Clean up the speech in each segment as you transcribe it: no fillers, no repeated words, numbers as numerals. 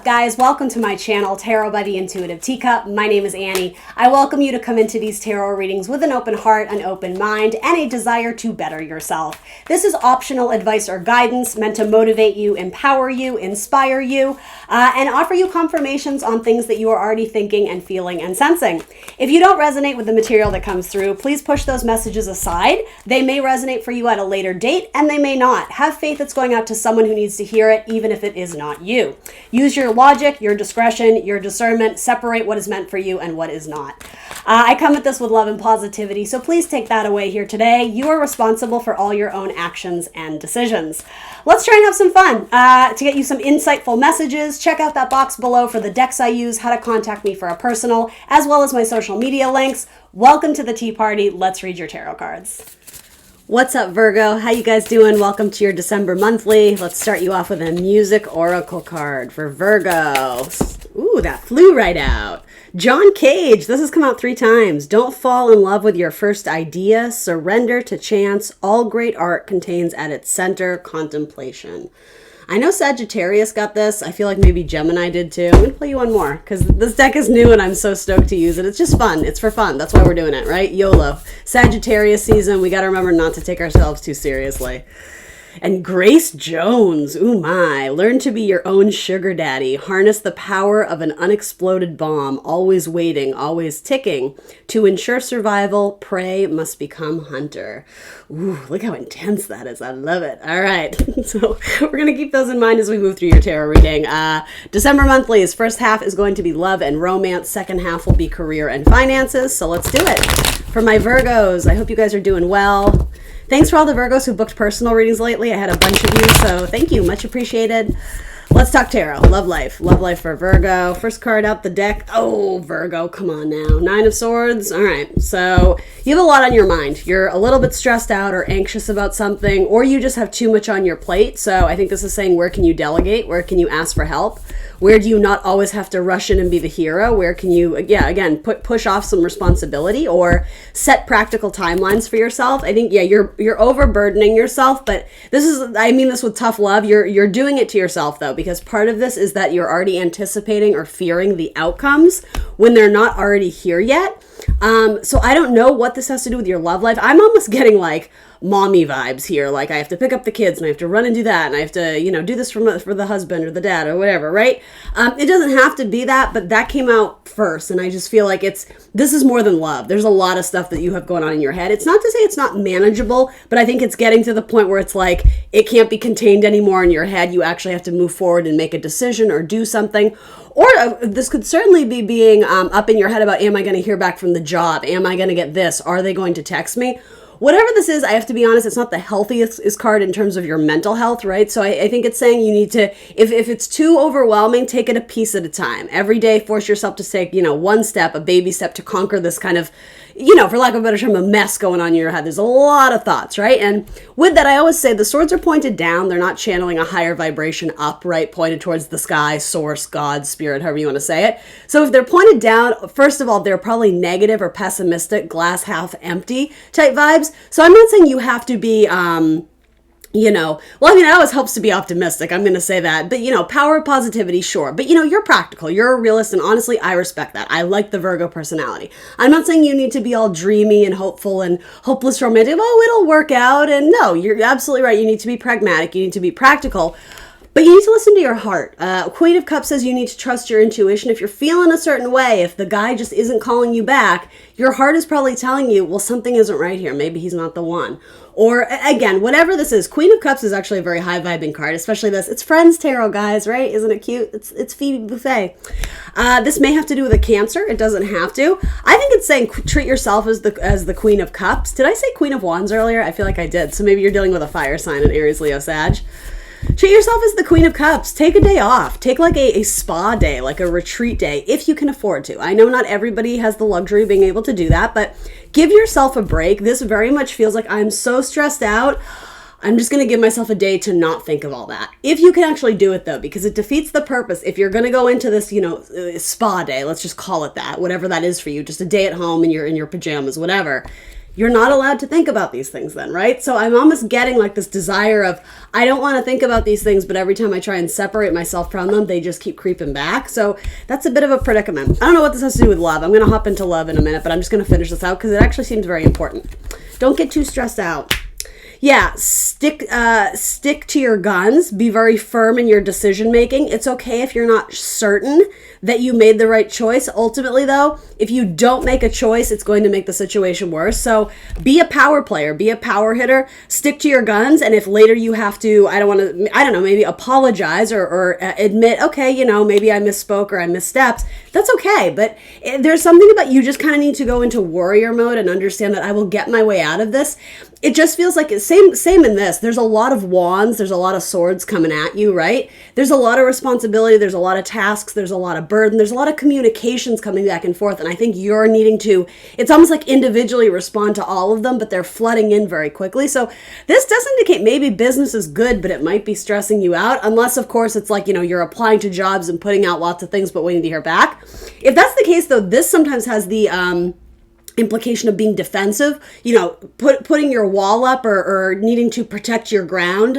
guys? Welcome to my channel, Tarot by the Intuitive Teacup. My name is Annie. I welcome you to come into these tarot readings with an open heart, an open mind, and a desire to better yourself. This is optional advice or guidance meant to motivate you, empower you, inspire you, and offer you confirmations on things that you are already thinking and feeling and sensing. If you don't resonate with the material that comes through, please push those messages aside. They may resonate for you at a later date, and they may not. Have faith it's going out to someone who needs to hear it, even if it is not you. Use your logic, your discretion, your discernment. Separate what is meant for you and what is not. I come at this with love and positivity, so please take that away here today. You are responsible for all your own actions and decisions. Let's try and have some fun. To get you some insightful messages, check out that box below for the decks I use, how to contact me for a personal, as well as my social media links. Welcome to the tea party. Let's read your tarot cards. What's up, Virgo? How you guys doing? Welcome to your December monthly. Let's start you off with a music oracle card for Virgo. Ooh, that flew right out. John Cage. This has come out 3 times. Don't fall in love with your first idea. Surrender to chance. All great art contains at its center contemplation. I know Sagittarius got this. I feel like maybe Gemini did too. I'm going to play you one more because this deck is new and I'm so stoked to use it. It's just fun. It's for fun. That's why we're doing it, right? YOLO. Sagittarius season. We got to remember not to take ourselves too seriously. And Grace Jones, ooh my, learn to be your own sugar daddy. Harness the power of an unexploded bomb, always waiting, always ticking. To ensure survival, prey must become hunter. Ooh, look how intense that is. I love it. All right, so we're going to keep those in mind as we move through your tarot reading. December monthlies, first half is going to be love and romance. Second half will be career and finances. So let's do it. For my Virgos, I hope you guys are doing well. Thanks for all the Virgos who booked personal readings lately. I had a bunch of you, so thank you. Much appreciated. Let's talk tarot. Love life. Love life for Virgo. First card out the deck. Oh, Virgo, come on now. 9 of Swords. All right, so you have a lot on your mind. You're a little bit stressed out or anxious about something, or you just have too much on your plate. So I think this is saying, where can you delegate? Where can you ask for help? Where do you not always have to rush in and be the hero? Where can you, again, push off some responsibility or set practical timelines for yourself? I think, you're overburdening yourself, but I mean this with tough love. You're doing it to yourself though, because part of this is that you're already anticipating or fearing the outcomes when they're not already here yet. So I don't know what this has to do with your love life. I'm almost getting like mommy vibes here. Like I have to pick up the kids and I have to run and do that. And I have to, do this for the husband or the dad or whatever, right? It doesn't have to be that, but that came out first. And I just feel like this is more than love. There's a lot of stuff that you have going on in your head. It's not to say it's not manageable, but I think it's getting to the point where it's like, it can't be contained anymore in your head. You actually have to move forward and make a decision or do something. Or this could certainly be being up in your head about, am I going to hear back from the job? Am I going to get this? Are they going to text me? Whatever this is, I have to be honest, it's not the healthiest card in terms of your mental health, right? So I think it's saying you need to, if it's too overwhelming, take it a piece at a time. Every day, force yourself to take, one step, a baby step to conquer this kind of, for lack of a better term, a mess going on in your head. There's a lot of thoughts, right? And with that, I always say the swords are pointed down. They're not channeling a higher vibration up, right? Pointed towards the sky, source, God, spirit, however you want to say it. So if they're pointed down, first of all, they're probably negative or pessimistic, glass half empty type vibes. So I'm not saying you have to be, it always helps to be optimistic. I'm going to say that. But, power of positivity, sure. But, you're practical. You're a realist. And honestly, I respect that. I like the Virgo personality. I'm not saying you need to be all dreamy and hopeful and hopeless romantic. Oh, it'll work out. And no, you're absolutely right. You need to be pragmatic. You need to be practical. But you need to listen to your heart. Queen of Cups says you need to trust your intuition. If you're feeling a certain way, if the guy just isn't calling you back, your heart is probably telling you, well, something isn't right here. Maybe he's not the one. Or again, whatever this is, Queen of Cups is actually a very high vibing card, especially this. It's Friends Tarot, guys, right? Isn't it cute? It's Phoebe Buffet. This may have to do with a Cancer. It doesn't have to. I think it's saying treat yourself as the Queen of Cups. Did I say Queen of Wands earlier? I feel like I did. So maybe you're dealing with a fire sign in Aries, Leo, Sag. Treat yourself as the Queen of Cups. Take a day off. Take like a spa day, like a retreat day, if you can afford to. I know not everybody has the luxury of being able to do that, but give yourself a break. This very much feels like I'm so stressed out. I'm just going to give myself a day to not think of all that. If you can actually do it though, because it defeats the purpose. If you're going to go into this, spa day, let's just call it that, whatever that is for you, just a day at home and you're in your pajamas, whatever. you're not allowed to think about these things then, right? So I'm almost getting like this desire of, I don't want to think about these things, but every time I try and separate myself from them, they just keep creeping back. So that's a bit of a predicament. I don't know what this has to do with love. I'm going to hop into love in a minute, but I'm just going to finish this out because it actually seems very important. Don't get too stressed out. Yeah, stick to your guns. Be very firm in your decision making. It's okay if you're not certain that you made the right choice. Ultimately, though, if you don't make a choice, it's going to make the situation worse. So be a power player, be a power hitter, stick to your guns. And if later you have to, maybe apologize or admit, okay, maybe I misspoke or I misstepped, that's okay. But there's something about you just kind of need to go into warrior mode and understand that I will get my way out of this. It just feels like it's same in this. There's a lot of wands. There's a lot of swords coming at you, right? There's a lot of responsibility. There's a lot of tasks. There's a lot of burden. There's a lot of communications coming back and forth. And I think you're needing to, it's almost like individually respond to all of them, but they're flooding in very quickly. So this does indicate maybe business is good, but it might be stressing you out. Unless, of course, it's like, you're applying to jobs and putting out lots of things, but waiting to hear back. If that's the case, though, this sometimes has the, implication of being defensive, putting your wall up or needing to protect your ground,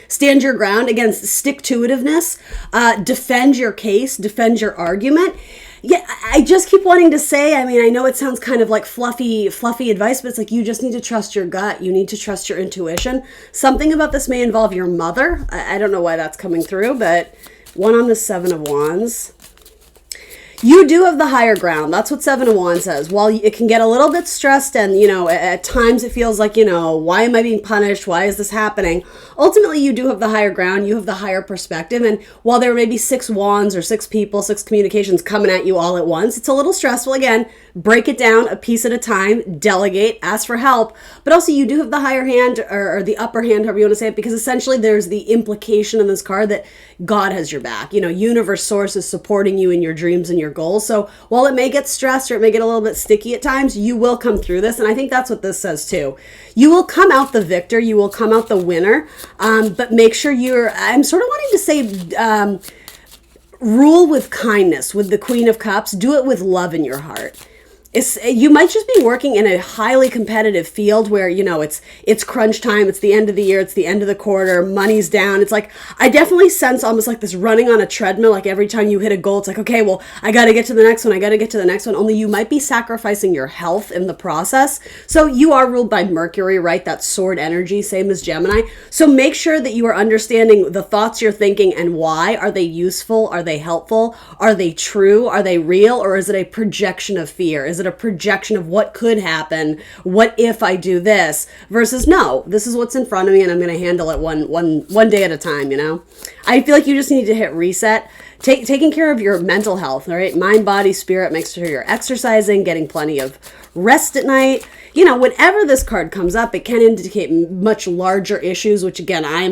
stand your ground against stick-to-itiveness, defend your case, defend your argument. Yeah, I just keep wanting to say, I know it sounds kind of like fluffy advice, but it's like you just need to trust your gut. You need to trust your intuition. Something about this may involve your mother. I don't know why that's coming through, but one on the Seven of Wands. You do have the higher ground. That's what Seven of Wands says. While it can get a little bit stressed and, at times it feels like, why am I being punished? Why is this happening? Ultimately, you do have the higher ground. You have the higher perspective. And while there may be 6 wands or 6 people, 6 communications coming at you all at once, it's a little stressful. Again, break it down a piece at a time, delegate, ask for help. But also you do have the higher hand or the upper hand, however you want to say it, because essentially there's the implication in this card that God has your back. Universe source is supporting you in your dreams and your goals. So while it may get stressed or it may get a little bit sticky at times, you will come through this. And I think that's what this says too. You will come out the victor. You will come out the winner. But make sure I'm sort of wanting to say, rule with kindness with the Queen of Cups. Do it with love in your heart. You might just be working in a highly competitive field where, it's crunch time. It's the end of the year. It's the end of the quarter. Money's down. It's like, I definitely sense almost like this running on a treadmill. Like every time you hit a goal, it's like, okay, well, I got to get to the next one. I got to get to the next one. Only you might be sacrificing your health in the process. So you are ruled by Mercury, right? That sword energy, same as Gemini. So make sure that you are understanding the thoughts you're thinking and why. Are they useful? Are they helpful? Are they true? Are they real? Or is it a projection of fear? Is it a projection of what could happen? What if I do this? Versus no, this is what's in front of me and I'm going to handle it one day at a time, I feel like you just need to hit reset. Taking care of your mental health, all right? Mind, body, spirit. Make sure you're exercising, getting plenty of rest at night. Whenever this card comes up, it can indicate much larger issues, which again, I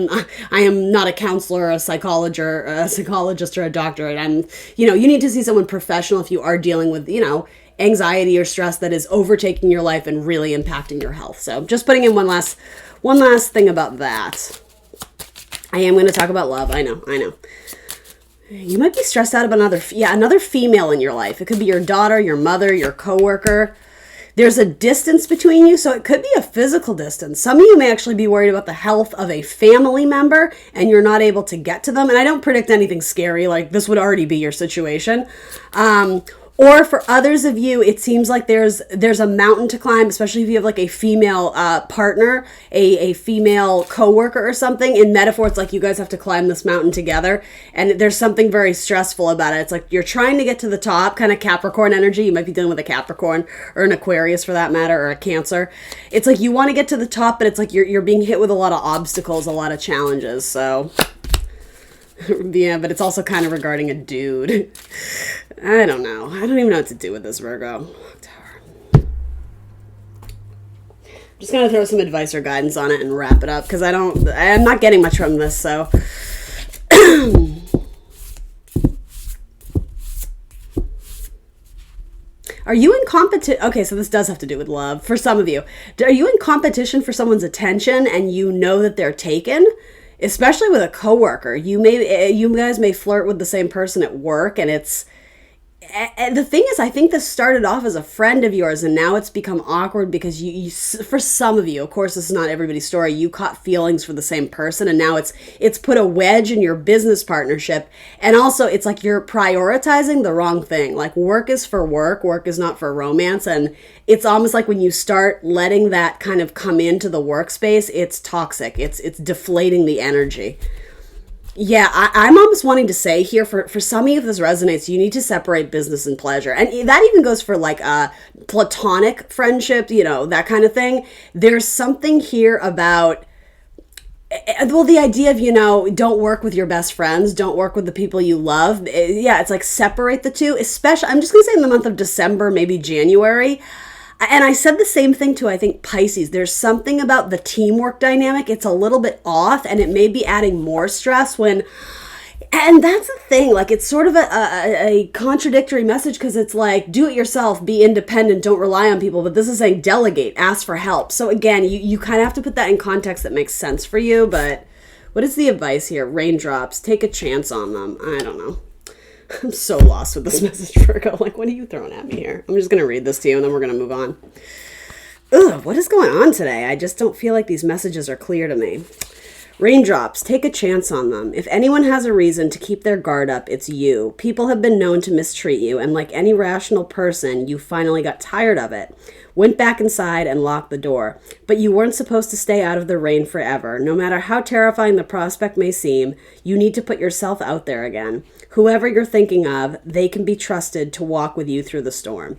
am not a counselor, a psychologist or a doctor. And you need to see someone professional if you are dealing with, anxiety or stress that is overtaking your life and really impacting your health. So just putting in one last thing about that. I am going to talk about love. I know. You might be stressed out about another female in your life. It could be your daughter, your mother, your coworker. There's a distance between you, so it could be a physical distance. Some of you may actually be worried about the health of a family member and you're not able to get to them. And I don't predict anything scary, like this would already be your situation. Or for others of you, it seems like there's a mountain to climb, especially if you have like a female partner, a female coworker or something. In metaphor, it's like you guys have to climb this mountain together. And there's something very stressful about it. It's like you're trying to get to the top, kind of Capricorn energy. You might be dealing with a Capricorn or an Aquarius for that matter, or a Cancer. It's like you want to get to the top, but it's like you're being hit with a lot of obstacles, a lot of challenges. So yeah, but it's also kind of regarding a dude. I don't know. I don't even know what to do with this, Virgo. I'm just going to throw some advice or guidance on it and wrap it up because I'm not getting much from this, so. Are you in competition? Okay, so this does have to do with love for some of you. Are you in competition for someone's attention and you know that they're taken? Especially with a coworker. You guys may flirt with the same person at work and And the thing is, I think this started off as a friend of yours, and now it's become awkward because for some of you, of course, this is not everybody's story. You caught feelings for the same person, and now it's put a wedge in your business partnership. And also, it's like you're prioritizing the wrong thing. Like, work is for work, work is not for romance. And it's almost like when you start letting that kind of come into the workspace, it's toxic. It's deflating the energy. Yeah, I'm almost wanting to say here, for some of you, if this resonates, you need to separate business and pleasure. And that even goes for like a platonic friendship, that kind of thing. There's something here about, well, the idea of, don't work with your best friends, don't work with the people you love. Yeah, it's like separate the two, especially, I'm just going to say in the month of December, maybe January. And I said the same thing to, I think, Pisces. There's something about the teamwork dynamic. It's a little bit off, and it may be adding more stress when... And that's the thing. Like, it's sort of a contradictory message because it's like, do it yourself, be independent, don't rely on people. But this is saying delegate, ask for help. So again, you kind of have to put that in context that makes sense for you. But what is the advice here? Raindrops, take a chance on them. I don't know. I'm so lost with this message, Virgo. Like, what are you throwing at me here? I'm just going to read this to you, and then we're going to move on. Ugh, what is going on today? I just don't feel like these messages are clear to me. Raindrops, take a chance on them. If anyone has a reason to keep their guard up, it's you. People have been known to mistreat you, and like any rational person, you finally got tired of it. Went back inside and locked the door. But you weren't supposed to stay out of the rain forever. No matter how terrifying the prospect may seem, you need to put yourself out there again. Whoever you're thinking of, they can be trusted to walk with you through the storm.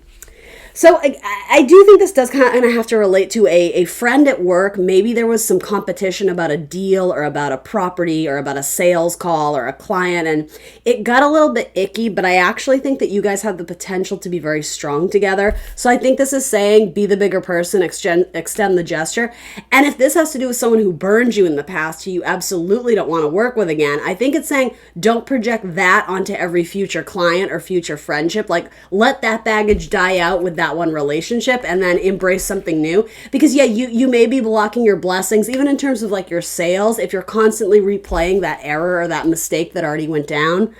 So I do think this does kind of have to relate to a friend at work. Maybe there was some competition about a deal or about a property or about a sales call or a client, and it got a little bit icky, but I actually think that you guys have the potential to be very strong together. So I think this is saying be the bigger person, extend the gesture. And if this has to do with someone who burned you in the past, who you absolutely don't want to work with again, I think it's saying don't project that onto every future client or future friendship. Like, let that baggage die out with that one relationship and then embrace something new. Because yeah, you may be blocking your blessings, even in terms of like your sales, if you're constantly replaying that error or that mistake that already went down.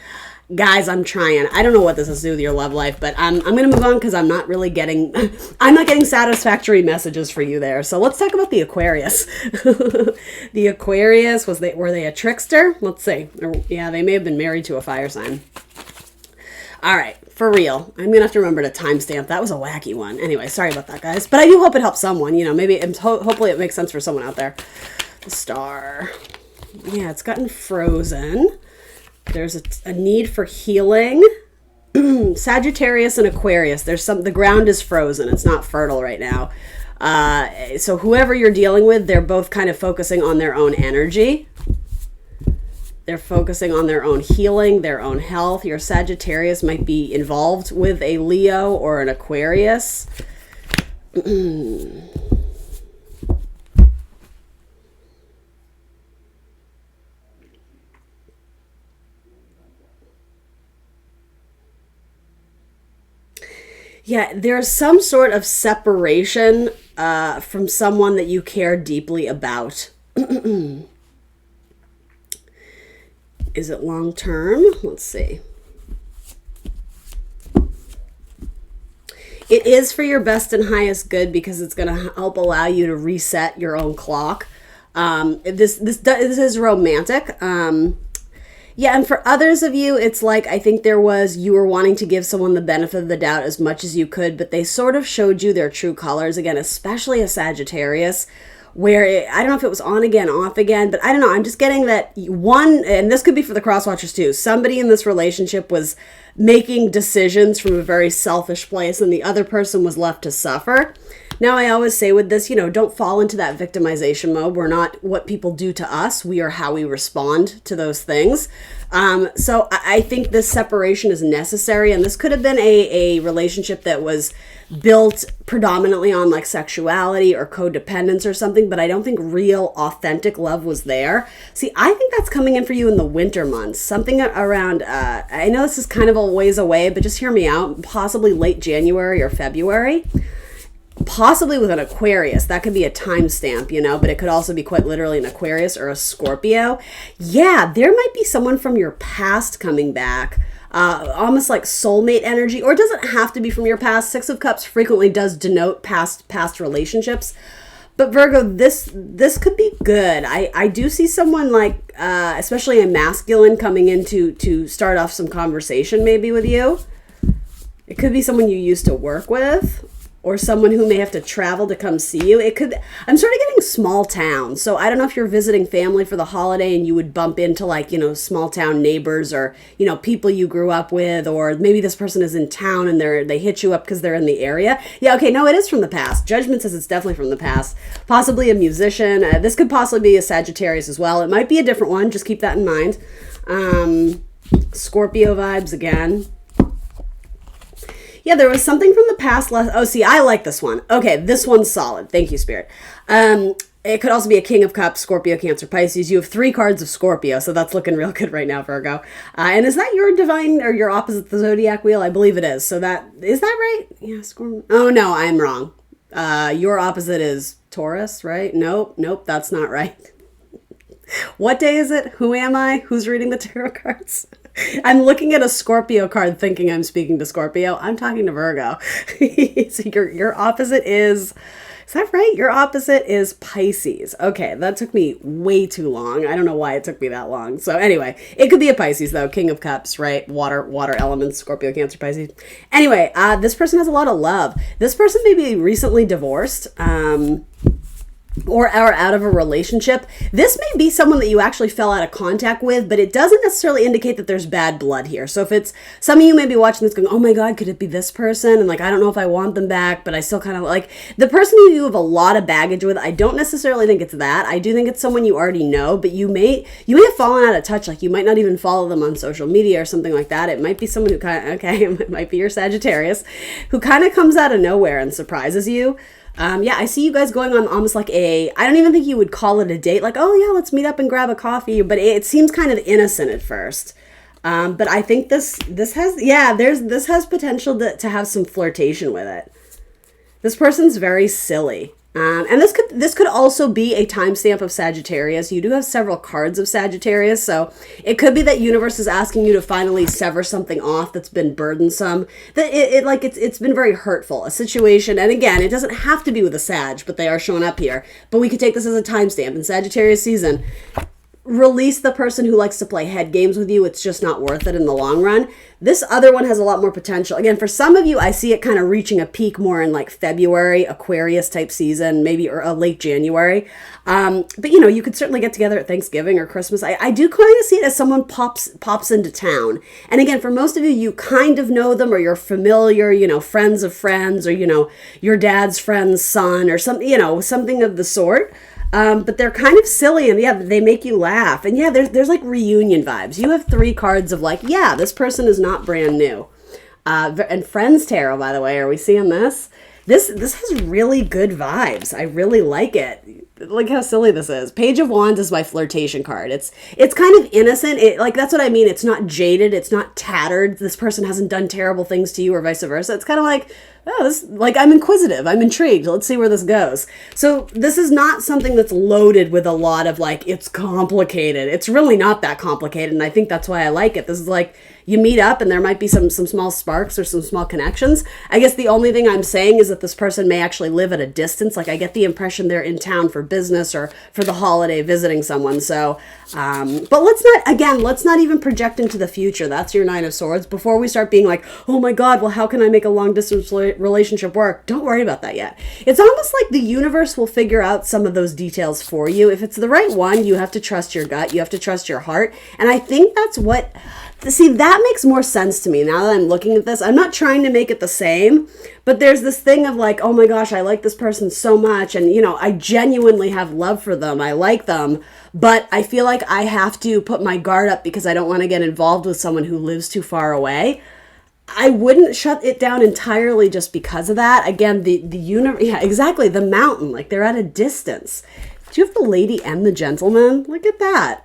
Guys, I'm trying. I don't know what this has to do with your love life, but I'm going to move on because I'm not getting satisfactory messages for you there. So let's talk about the Aquarius. The Aquarius, were they a trickster? Let's see. Yeah, they may have been married to a fire sign. All right, for real. I'm going to have to remember to timestamp. That was a wacky one. Anyway, sorry about that, guys. But I do hope it helps someone. Maybe hopefully it makes sense for someone out there. The star. Yeah, it's gotten frozen. There's a need for healing. Sagittarius and Aquarius. The ground is frozen. It's not fertile right now. So whoever you're dealing with, they're both kind of focusing on their own energy. They're focusing on their own healing, their own health. Your Sagittarius might be involved with a Leo or an Aquarius. Yeah, there's some sort of separation from someone that you care deeply about. Is it long term? Let's see. It is for your best and highest good because it's going to help allow you to reset your own clock. This is romantic. Yeah, and for others of you, it's like, I think you were wanting to give someone the benefit of the doubt as much as you could, but they sort of showed you their true colors, again, especially a Sagittarius, where I don't know if it was on again, off again, but I don't know. I'm just getting that one, and this could be for the crosswatchers too, somebody in this relationship was making decisions from a very selfish place and the other person was left to suffer. Now, I always say with this, don't fall into that victimization mode. We're not what people do to us. We are how we respond to those things. So I think this separation is necessary. And this could have been a relationship that was built predominantly on like sexuality or codependence or something, but I don't think real authentic love was there. See, I think that's coming in for you in the winter months, something around, I know this is kind of a ways away, but just hear me out, possibly late January or February. Possibly with an Aquarius. That could be a timestamp, but it could also be quite literally an Aquarius or a Scorpio. Yeah, there might be someone from your past coming back. almost like soulmate energy, or it doesn't have to be from your past. Six of Cups frequently does denote past relationships. But Virgo, this could be good. I do see someone like, especially a masculine, coming in to start off some conversation maybe with you. It could be someone you used to work with, or someone who may have to travel to come see you. I'm sort of getting small town. So I don't know if you're visiting family for the holiday and you would bump into like, small town neighbors or, people you grew up with, or maybe this person is in town and they hit you up because they're in the area. Yeah, okay, no, it is from the past. Judgment says it's definitely from the past. Possibly a musician. This could possibly be a Sagittarius as well. It might be a different one. Just keep that in mind. Scorpio vibes again. Yeah, there was something from the past. Oh, see, I like this one. Okay, this one's solid. Thank you, Spirit. It could also be a King of Cups, Scorpio, Cancer, Pisces. You have 3 cards of Scorpio, so that's looking real good right now, Virgo. And is that your divine or your opposite the zodiac wheel? I believe it is. So is that right? Yeah, Scorpio. Oh, no, I'm wrong. Your opposite is Taurus, right? Nope, that's not right. What day is it? Who am I? Who's reading the tarot cards? I'm looking at a Scorpio card thinking I'm speaking to Scorpio. I'm talking to Virgo. So your opposite is that right? Your opposite is Pisces. Okay, that took me way too long. I don't know why it took me that long. So anyway, it could be a Pisces though. King of Cups, right? Water elements, Scorpio, Cancer, Pisces. Anyway, this person has a lot of love. This person may be recently divorced. Or are out of a relationship. This may be someone that you actually fell out of contact with, but it doesn't necessarily indicate that there's bad blood here. So if it's some of you may be watching this going, oh my God, could it be this person? And like, I don't know if I want them back, but I still kind of like the person who you have a lot of baggage with. I don't necessarily think it's that. I do think it's someone you already know, but you may have fallen out of touch. Like you might not even follow them on social media or something like that. It might be someone who it might be your Sagittarius, who kind of comes out of nowhere and surprises you. Yeah, I see you guys going on almost like I don't even think you would call it a date. Like, oh yeah, let's meet up and grab a coffee. But it seems kind of innocent at first. But I think this has potential to have some flirtation with it. This person's very silly. And this could also be a timestamp of Sagittarius. You do have several cards of Sagittarius, so it could be that universe is asking you to finally sever something off that's been burdensome. That it's been very hurtful, a situation. And again, it doesn't have to be with a Sag, but they are showing up here. But we could take this as a timestamp in Sagittarius season. Release the person who likes to play head games with you. It's just not worth it in the long run. This other one has a lot more potential. Again, for some of you, I see it kind of reaching a peak more in like February, Aquarius type season, maybe or a late January. But you could certainly get together at Thanksgiving or Christmas. I do kind of see it as someone pops into town. And again, for most of you, you kind of know them or you're familiar, friends of friends or, your dad's friend's son or something, something of the sort. But they're kind of silly and yeah, they make you laugh. And yeah, there's like reunion vibes. You have 3 cards of like, yeah, this person is not brand new. And Friends Tarot, by the way, are we seeing this? This has really good vibes. I really like it. Look how silly this is. Page of Wands is my flirtation card. It's kind of innocent. That's what I mean. It's not jaded. It's not tattered. This person hasn't done terrible things to you or vice versa. It's kind of like, I'm inquisitive. I'm intrigued. Let's see where this goes. So this is not something that's loaded with a lot of like, it's complicated. It's really not that complicated. And I think that's why I like it. This is like, you meet up and there might be some small sparks or some small connections. I guess the only thing I'm saying is that this person may actually live at a distance. Like I get the impression they're in town for business or for the holiday visiting someone. So, but let's not even project into the future. That's your 9 of Swords. Before we start being like, oh my God, well, how can I make a long distance relationship work? Don't worry about that yet. It's almost like the universe will figure out some of those details for you. If it's the right one, you have to trust your gut. You have to trust your heart. And I think that's what... See, that makes more sense to me now that I'm looking at this. I'm not trying to make it the same, but there's this thing of like, oh my gosh, I like this person so much. And, I genuinely have love for them. I like them, but I feel like I have to put my guard up because I don't want to get involved with someone who lives too far away. I wouldn't shut it down entirely just because of that. Again, the universe, yeah, exactly. The mountain, like they're at a distance. Do you have the lady and the gentleman? Look at that.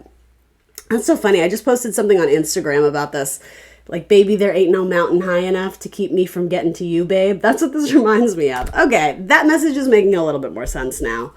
That's so funny. I just posted something on Instagram about this. Like, baby, there ain't no mountain high enough to keep me from getting to you, babe. That's what this reminds me of. Okay, that message is making a little bit more sense now.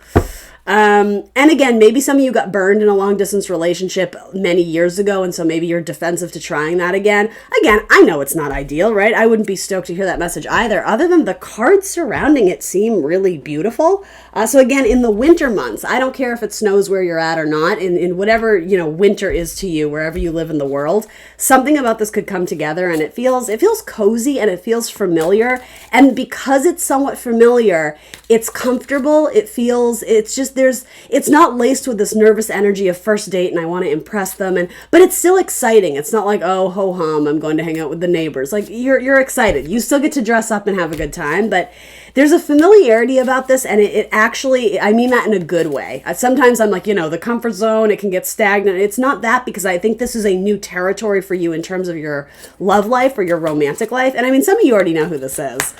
And again, maybe some of you got burned in a long distance relationship many years ago, and so maybe you're defensive to trying that again. Again, I know it's not ideal, right? I wouldn't be stoked to hear that message either, other than the cards surrounding it seem really beautiful. So again, in the winter months, I don't care if it snows where you're at or not, in whatever, winter is to you, wherever you live in the world, something about this could come together, and it feels cozy and it feels familiar. And because it's somewhat familiar, it's comfortable. It's not laced with this nervous energy of first date and I want to impress them, but it's still exciting. It's not like, oh, ho hum, I'm going to hang out with the neighbors. Like, you're excited. You still get to dress up and have a good time, but there's a familiarity about this, and it actually, I mean that in a good way. Sometimes I'm like, the comfort zone, it can get stagnant. It's not that, because I think this is a new territory for you in terms of your love life or your romantic life. And I mean, some of you already know who this is.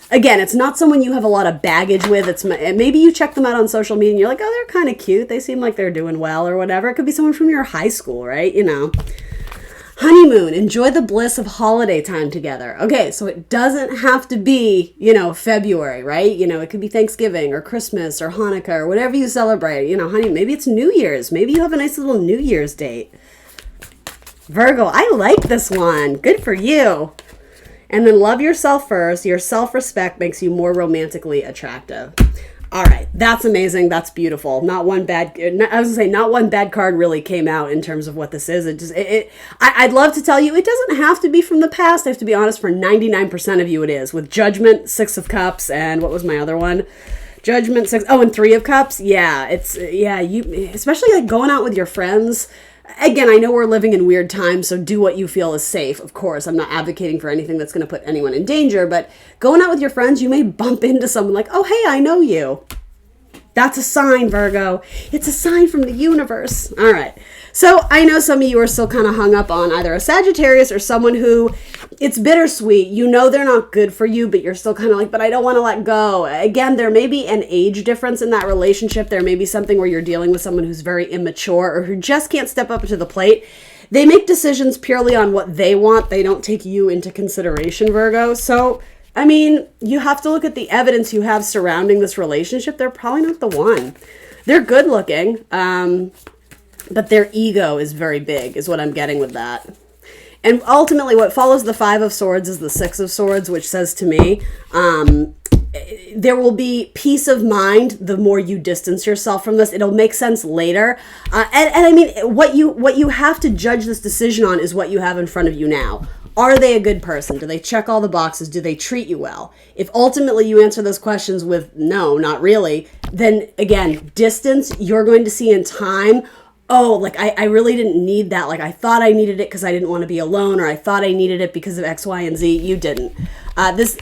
Again, it's not someone you have a lot of baggage with. It's maybe you check them out on social media and you're like, oh, they're kind of cute. They seem like they're doing well or whatever. It could be someone from your high school, right? Honeymoon, enjoy the bliss of holiday time together. Okay, so it doesn't have to be, February, right? It could be Thanksgiving or Christmas or Hanukkah or whatever you celebrate. Honey, maybe it's New Year's. Maybe you have a nice little New Year's date. Virgo, I like this one. Good for you. And then love yourself first. Your self-respect makes you more romantically attractive. All right, that's amazing. That's beautiful. Not one bad card really came out in terms of what this is. I'd love to tell you it doesn't have to be from the past. I have to be honest, for 99% of you it is. With Judgment, 6 of Cups, and what was my other one? Judgment, 6, and 3 of Cups. Yeah, you, especially like going out with your friends. Again, I know we're living in weird times, so do what you feel is safe. Of course, I'm not advocating for anything that's going to put anyone in danger, but going out with your friends, you may bump into someone like, oh, hey, I know you. That's a sign, Virgo. It's a sign from the universe. All right. So I know some of you are still kind of hung up on either a Sagittarius or someone who, it's bittersweet. They're not good for you, but you're still kind of like, but I don't want to let go. Again, there may be an age difference in that relationship. There may be something where you're dealing with someone who's very immature or who just can't step up to the plate. They make decisions purely on what they want. They don't take you into consideration, Virgo. So, I mean, you have to look at the evidence you have surrounding this relationship. They're probably not the one. They're good looking, but their ego is very big, is what I'm getting with that. And ultimately, what follows the 5 of Swords is the 6 of Swords, which says to me, there will be peace of mind the more you distance yourself from this. It'll make sense later. And I mean, what you have to judge this decision on is what you have in front of you now. Are they a good person? Do they check all the boxes? Do they treat you well? If ultimately you answer those questions with no, not really, then again, distance, you're going to see in time, oh, like I really didn't need that. Like I thought I needed it because I didn't want to be alone, or I thought I needed it because of X, Y, and Z. You didn't. This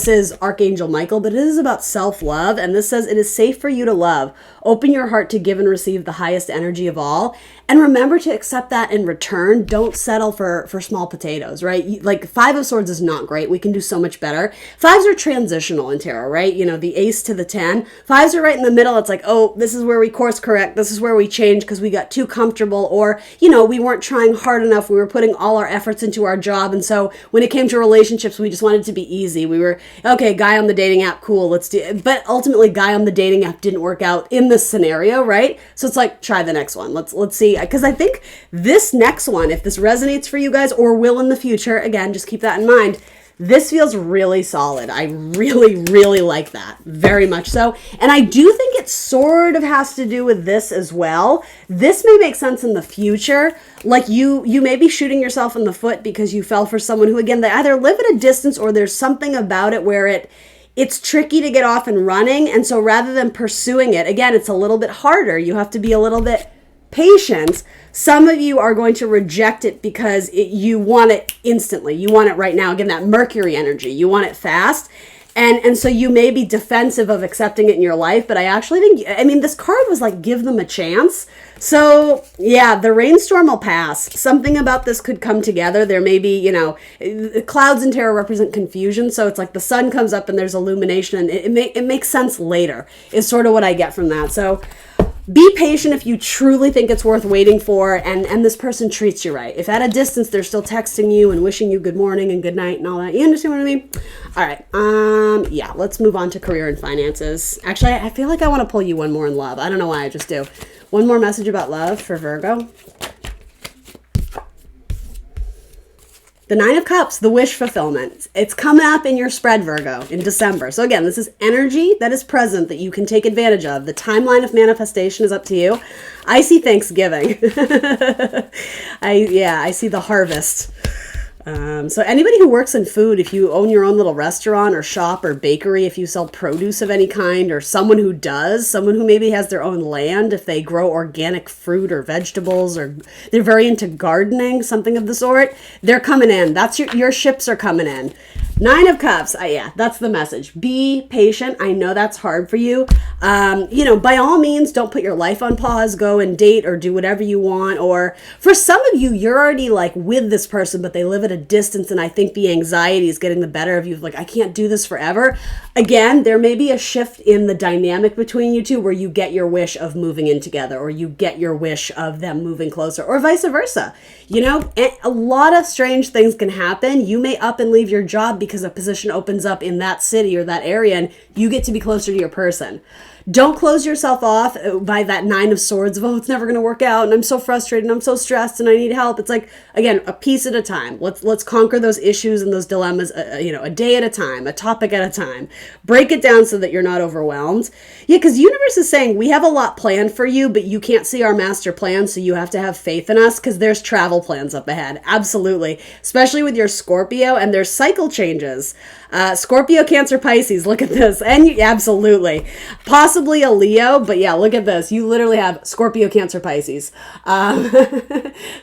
is Archangel Michael, but it is about self-love. And this says it is safe for you to love. Open your heart to give and receive the highest energy of all. And remember to accept that in return. Don't settle for small potatoes, right? Like 5 of Swords is not great. We can do so much better. 5s are transitional in tarot, right? The ace to the 10. 5s are right in the middle. It's like, oh, this is where we course correct. This is where we change because we got too comfortable, or, we weren't trying hard enough. We were putting all our efforts into our job. And so when it came to relationships, we just wanted to be easy. We were, okay, guy on the dating app, cool, let's do it. But ultimately, guy on the dating app didn't work out in this scenario, right? So it's like, try the next one. Let's see. Because I think this next one, if this resonates for you guys or will in the future, again, just keep that in mind. This feels really solid. I really, really like that. Very much so. And I do think it sort of has to do with this as well. This may make sense in the future. Like you may be shooting yourself in the foot because you fell for someone who, again, they either live at a distance or there's something about it where it's tricky to get off and running. And so rather than pursuing it, again, it's a little bit harder. You have to be a little bit patient. Some of you are going to reject it because you want it instantly. You want it right now. Again, that Mercury energy. You want it fast. And so you may be defensive of accepting it in your life, but I actually think, this card was like, give them a chance. So yeah, the rainstorm will pass. Something about this could come together. There may be, clouds in tarot represent confusion. So it's like the sun comes up and there's illumination, and it makes sense later is sort of what I get from that. So Be patient if you truly think it's worth waiting for, and this person treats you right. If at a distance they're still texting you and wishing you good morning and good night and all that, you understand what I mean? All right, yeah, let's move on to career and finances. Actually, I feel like I want to pull you one more in love. I don't know why, I just do. One more message about love for Virgo. The Nine of Cups, the wish fulfillment. It's coming up in your spread, Virgo, in December. So again, this is energy that is present that you can take advantage of. The timeline of manifestation is up to you. I see Thanksgiving. I see the harvest. So anybody who works in food, if you own your own little restaurant or shop or bakery, if you sell produce of any kind, or someone who does, someone who maybe has their own land, if they grow organic fruit or vegetables, or they're very into gardening, something of the sort, they're coming in. That's your ships are coming in. Nine of Cups. Yeah, that's the message. Be patient. I know that's hard for you. By all means, don't put your life on pause. Go and date or do whatever you want. Or for some of you, you're already like with this person, but they live at a distance. And I think the anxiety is getting the better of you. Like, I can't do this forever. Again, there may be a shift in the dynamic between you two where you get your wish of moving in together, or you get your wish of them moving closer, or vice versa. A lot of strange things can happen. You may up and leave your job because a position opens up in that city or that area and you get to be closer to your person. Don't close yourself off by that Nine of Swords of, oh, it's never going to work out and I'm so frustrated and I'm so stressed and I need help. It's like, again, a piece at a time. Let's conquer those issues and those dilemmas, a day at a time, a topic at a time. Break it down so that you're not overwhelmed. Yeah, because the universe is saying we have a lot planned for you, but you can't see our master plan, so you have to have faith in us because there's travel plans up ahead. Absolutely. Especially with your Scorpio, and there's cycle changes. Scorpio, Cancer, Pisces, look at this. And absolutely. Possibly a Leo, but yeah, look at this. You literally have Scorpio, Cancer, Pisces.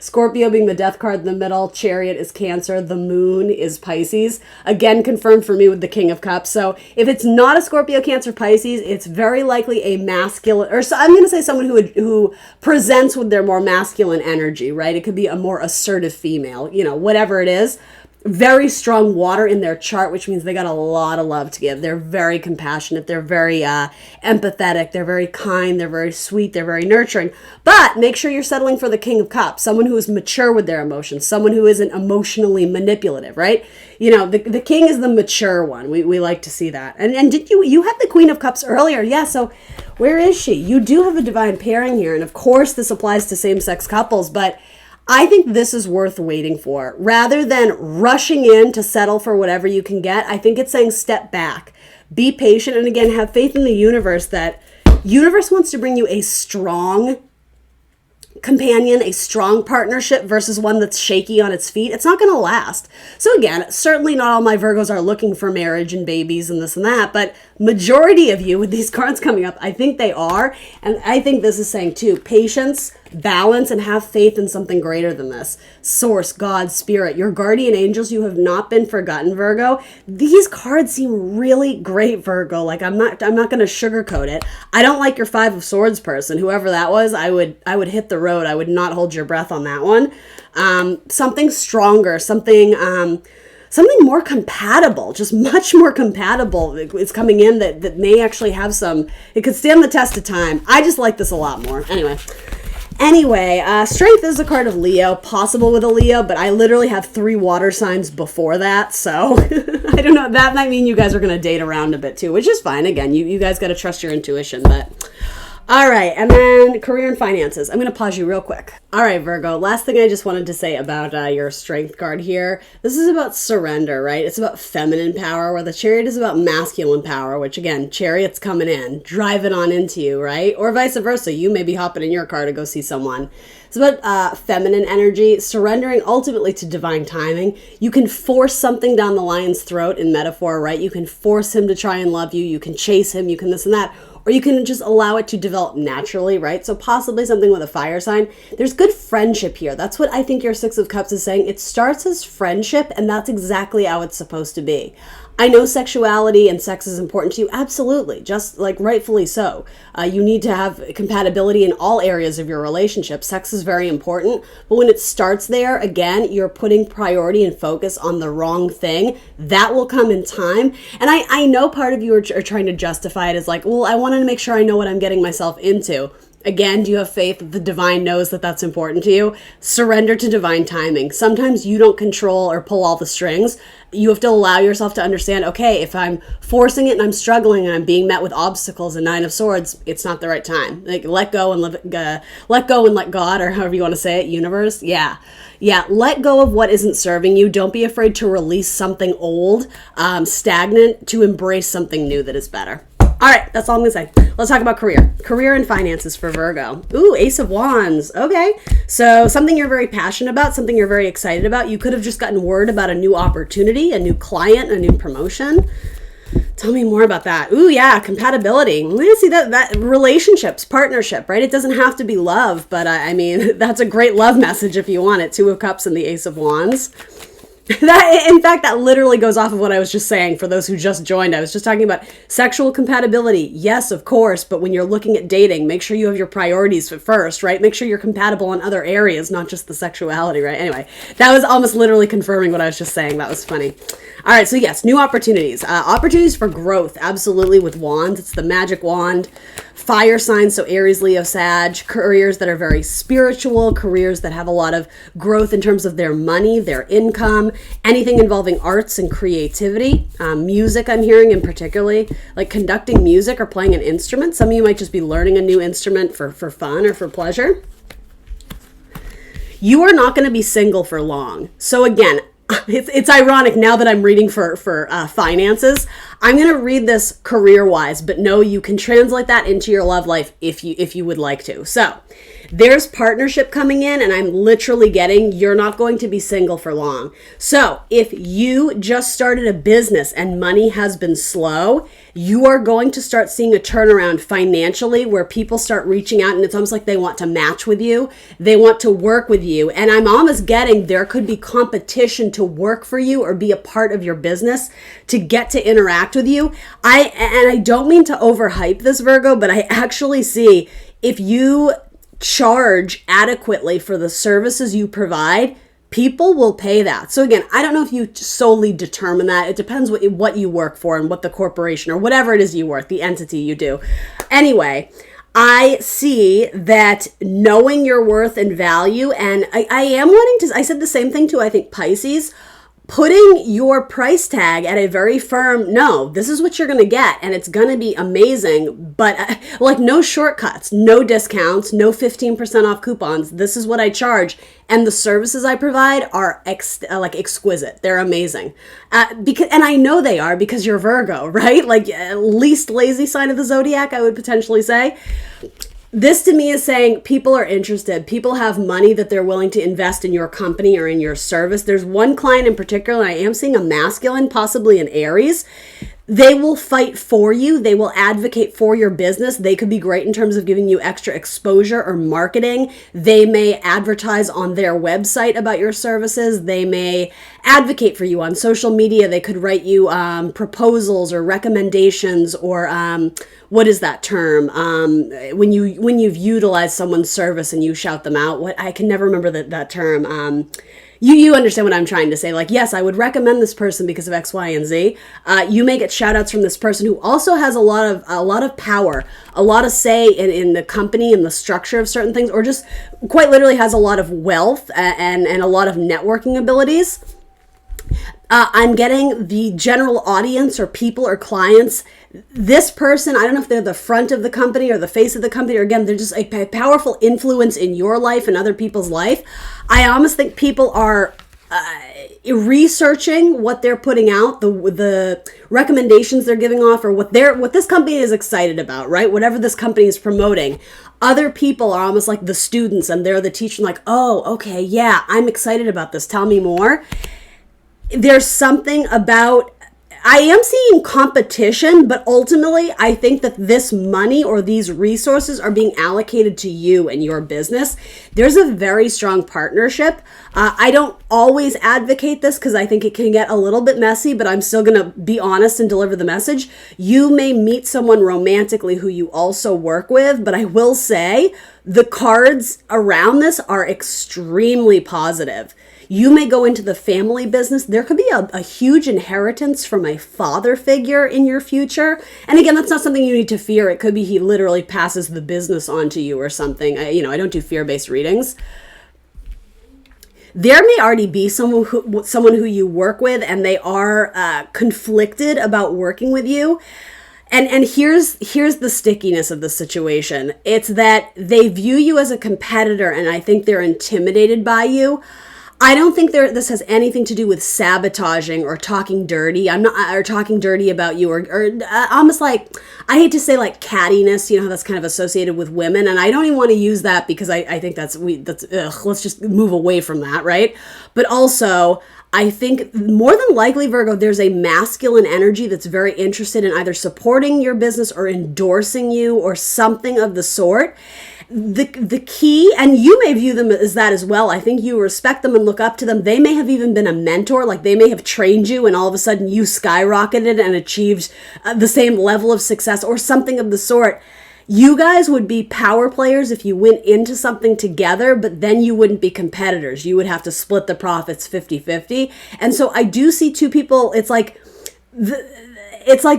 Scorpio being the death card in the middle. Chariot is Cancer. The moon is Pisces. Again, confirmed for me with the King of Cups. So if it's not a Scorpio, Cancer, Pisces, it's very likely a masculine, or so I'm going to say someone who presents with their more masculine energy, right? It could be a more assertive female, whatever it is. Very strong water in their chart, which means they got a lot of love to give. They're very compassionate. They're very empathetic. They're very kind. They're very sweet. They're very nurturing. But make sure you're settling for the King of Cups, someone who is mature with their emotions, someone who isn't emotionally manipulative, right? The king is the mature one. We like to see that. And did you had the Queen of Cups earlier? Yeah, so where is she? You do have a divine pairing here. And of course, this applies to same-sex couples, but I think this is worth waiting for. Rather than rushing in to settle for whatever you can get, I think it's saying step back. Be patient, and again, have faith in the universe that universe wants to bring you a strong companion, a strong partnership versus one that's shaky on its feet. It's not going to last. So again, certainly not all my Virgos are looking for marriage and babies and this and that, but majority of you with these cards coming up, I think they are. And I think this is saying too, patience, balance, and have faith in something greater than this. Source, God, Spirit, your guardian angels, you have not been forgotten, Virgo. These cards seem really great, Virgo. Like I'm not going to sugarcoat it. I don't like your Five of Swords person, whoever that was. I would hit the road. I would not hold your breath on that one. Something stronger, something more compatible, just much more compatible is coming in that may actually have it could stand the test of time. I just like this a lot more. Anyway, strength is a card of Leo, possible with a Leo, but I literally have 3 water signs before that, so I don't know. That might mean you guys are going to date around a bit too, which is fine. Again, you guys got to trust your intuition, but all right. And then career and finances. I'm going to pause you real quick. All right, Virgo. Last thing I just wanted to say about your strength card here. This is about surrender, right? It's about feminine power, where the Chariot is about masculine power, which again, Chariot's coming in, driving on into you, right? Or vice versa. You may be hopping in your car to go see someone. It's about feminine energy, surrendering ultimately to divine timing. You can force something down the lion's throat in metaphor, right? You can force him to try and love you. You can chase him. You can this and that. Or you can just allow it to develop naturally, right? So possibly something with a fire sign. There's good friendship here. That's what I think your Six of Cups is saying. It starts as friendship, and that's exactly how it's supposed to be. I know sexuality and sex is important to you. Absolutely. Just like rightfully so. You need to have compatibility in all areas of your relationship. Sex is very important. But when it starts there, again, you're putting priority and focus on the wrong thing. That will come in time. And I know part of you are trying to justify it as like, well, I want to make sure I know what I'm getting myself into. Again, do you have faith that the divine knows that that's important to you? Surrender to divine timing. Sometimes you don't control or pull all the strings. You have to allow yourself to understand, okay, if I'm forcing it and I'm struggling and I'm being met with obstacles and Nine of Swords, it's not the right time. Like, let go and let God, or however you want to say it, universe. Yeah, let go of what isn't serving you. Don't be afraid to release something old, stagnant, to embrace something new that is better. All right, that's all I'm going to say. Let's talk about career. Career and finances for Virgo. Ooh, Ace of Wands. Okay. So something you're very passionate about, something you're very excited about. You could have just gotten word about a new opportunity, a new client, a new promotion. Tell me more about that. Ooh, yeah, compatibility. I see that relationships, partnership, right? It doesn't have to be love, but I mean, that's a great love message if you want it. Two of Cups and the Ace of Wands. In fact, that literally goes off of what I was just saying for those who just joined. I was just talking about sexual compatibility. Yes, of course, but when you're looking at dating, make sure you have your priorities first, right? Make sure you're compatible in other areas, not just the sexuality, right? Anyway, that was almost literally confirming what I was just saying. That was funny. All right, so yes, new opportunities. Opportunities for growth, absolutely, with Wands. It's the magic wand. Fire signs, so Aries, Leo, Sag. Careers that are very spiritual, careers that have a lot of growth in terms of their money, their income, anything involving arts and creativity. Music, I'm hearing in particularly, like conducting music or playing an instrument. Some of you might just be learning a new instrument for fun or for pleasure. You are not going to be single for long. So again, it's ironic now that I'm reading for finances. I'm going to read this career-wise, but no, you can translate that into your love life if you would like to. So there's partnership coming in, and I'm literally getting you're not going to be single for long. So if you just started a business and money has been slow, you are going to start seeing a turnaround financially where people start reaching out, and it's almost like they want to match with you. They want to work with you. And I'm almost getting there could be competition to work for you or be a part of your business to get to interact with you. I don't mean to overhype this, Virgo, but I actually see if you charge adequately for the services you provide, people will pay that. So again, I don't know if you solely determine that. It depends what you work for and what the corporation or whatever it is you work, the entity you do. Anyway, I see that knowing your worth and value, and I am wanting to, I said the same thing to, I think, Pisces, putting your price tag at a very firm, no, this is what you're going to get, and it's going to be amazing, but like no shortcuts, no discounts, no 15% off coupons. This is what I charge, and the services I provide are like exquisite. They're amazing. And I know they are because you're Virgo, right? Like least lazy sign of the zodiac, I would potentially say. This to me is saying people are interested. People have money that they're willing to invest in your company or in your service. There's one client in particular, and I am seeing a masculine, possibly an Aries. They will fight for you. They will advocate for your business. They could be great in terms of giving you extra exposure or marketing. They may advertise on their website about your services. They may advocate for you on social media. They could write you proposals or recommendations or what is that term? When you've utilized someone's service and you shout them out. What I can never remember that term. You understand what I'm trying to say. Like, yes, I would recommend this person because of X, Y, and Z. You may get shout outs from this person who also has a lot of power, a lot of say in the company and the structure of certain things, or just quite literally has a lot of wealth and a lot of networking abilities. I'm getting the general audience or people or clients. This person, I don't know if they're the front of the company or the face of the company, or again, they're just a powerful influence in your life and other people's life. I almost think people are researching what they're putting out, the recommendations they're giving off, or what this company is excited about, right? Whatever this company is promoting. Other people are almost like the students, and they're the teacher, like, oh, okay, yeah, I'm excited about this. Tell me more. There's something about, I am seeing competition, but ultimately I think that this money or these resources are being allocated to you and your business. There's a very strong partnership. I don't always advocate this because I think it can get a little bit messy, but I'm still going to be honest and deliver the message. You may meet someone romantically who you also work with, but I will say the cards around this are extremely positive. You may go into the family business. There could be a huge inheritance from a father figure in your future. And again, that's not something you need to fear. It could be he literally passes the business on to you or something. I don't do fear-based readings. There may already be someone who you work with, and they are conflicted about working with you. And here's the stickiness of the situation. It's that they view you as a competitor, and I think they're intimidated by you. I don't think this has anything to do with sabotaging or talking dirty. Or talking dirty about you, or almost like, I hate to say like cattiness. You know how that's kind of associated with women, and I don't even want to use that because I think that's let's just move away from that, right? But also, I think more than likely, Virgo, there's a masculine energy that's very interested in either supporting your business or endorsing you or something of the sort. The key, and you may view them as that as well. I think you respect them and look up to them. They may have even been a mentor, like they may have trained you and all of a sudden you skyrocketed and achieved the same level of success or something of the sort. You guys would be power players if you went into something together, but then you wouldn't be competitors. You would have to split the profits 50-50. And so I do see two people, it's like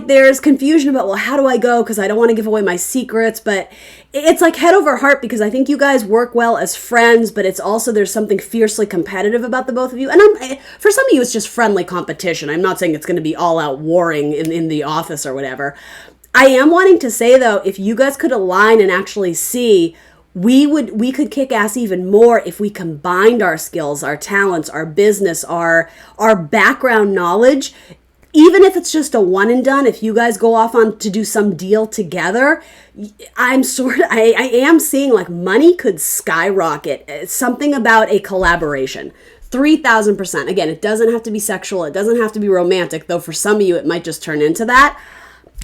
there's confusion about, well, how do I go? Because I don't want to give away my secrets, but it's like head over heart because I think you guys work well as friends, but it's also there's something fiercely competitive about the both of you. And for some of you, it's just friendly competition. I'm not saying it's going to be all out warring in the office or whatever. I am wanting to say, though, if you guys could align and actually see, we could kick ass even more if we combined our skills, our talents, our business, our background knowledge. Even if it's just a one and done, if you guys go off on to do some deal together, I am seeing like money could skyrocket. It's something about a collaboration. 3,000%. Again, it doesn't have to be sexual. It doesn't have to be romantic, though for some of you, it might just turn into that.